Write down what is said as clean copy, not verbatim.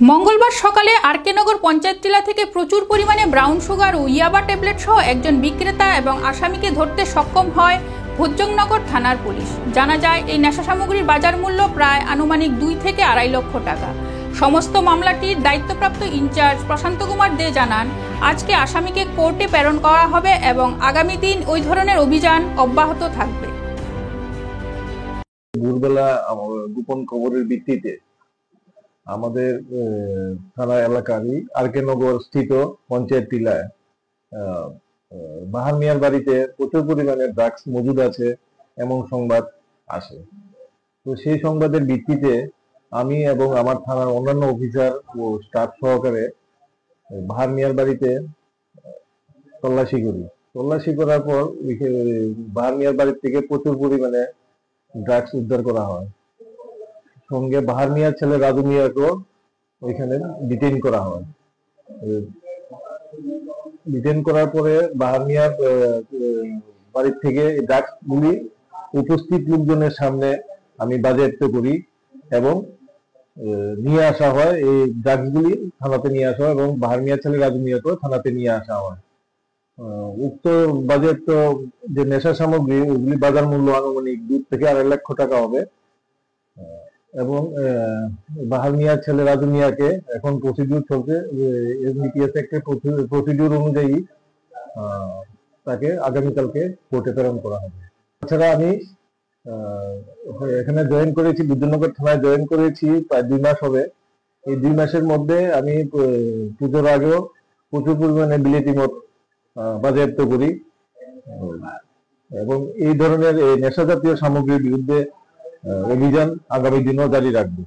মঙ্গলবার সকালে আরকেনগর পঞ্চায়েত টিলা থেকে প্রচুর পরিমাণে ব্রাউন সুগার ও ইয়াবা ট্যাবলেট সহ একজন বিক্রেতা এবং আসামিকে ধরতে সক্ষম হয় ভোজ্জংনগর থানার পুলিশ। জানা যায়, এই নেশা সামগ্রীর বাজার মূল্য প্রায় আনুমানিক 2 থেকে 2.5 লক্ষ টাকা। সমস্ত মামলাটির দায়িত্বপ্রাপ্ত ইনচার্জ প্রশান্ত কুমার দে জানান, আজকে আসামিকে কোর্টে প্রেরণ করা হবে এবং আগামী দিন ওই ধরনের অভিযান অব্যাহত থাকবে। ভোরবেলা গোপন খবরের ভিত্তিতে আমাদের থানা এলাকারই আরকেনগর স্থিত পঞ্চায়েত টিলায় বাহার মিয়ার বাড়িতে প্রচুর পরিমাণে ড্রাগস মজুদ আছে এমন সংবাদ আসে। তো সেই সংবাদের ভিত্তিতে আমি এবং আমার থানার অন্যান্য অফিসার ও স্টাফ সহকারে বাহার মিয়ার বাড়িতে তল্লাশি করার পর বাহার মিয়ার বাড়ির থেকে প্রচুর পরিমাণে ড্রাগস উদ্ধার করা হয়। সঙ্গে বাহার মিয়ার ছেলে রাজু মিয়াকেও ওইখানে ডিটেইন করা হয়। ডিটেইন করার পরে বাহার মিয়ার বাড়ির থেকে ড্রাগস গুলি উপস্থিত লোকজনের সামনে আমি বাজেয়াপ্ত করি এবং নিয়ে আসা হয়। এই ড্রাগস গুলি থানাতে নিয়ে আসা হয় এবং বাহার মিয়ার ছেলে রাজু মিয়াকেও থানাতে নিয়ে আসা হয়। উক্ত বাজেয়াপ্ত যে নেশা সামগ্রী ওগুলি বাজার মূল্য আনুমানিক 2 থেকে 2.5 লক্ষ টাকা হবে এবং বাহার মিয়ার ছেলে রাজু মিয়াকে এখন প্রসিডিউর চলছে। এনডিপিএস অ্যাক্টের প্রসিডিউর অনুযায়ী তাকে আগামীকালকে কোর্টে প্রেরণ করা হবে। তাছাড়া আমি এখানে জয়েন করেছি, ভোজ্জংনগর থানায় জয়েন করেছি প্রায় 2 মাস হবে। এই 2 মাসের মধ্যে আমি পুজোর আগেও প্রচুর পরিমাণে বিলেতি মদ বাজেয়াপ্ত করি এবং এই ধরনের নেশা জাতীয় সামগ্রীর বিরুদ্ধে অভিযান আগামী দিনও জারি রাখবো।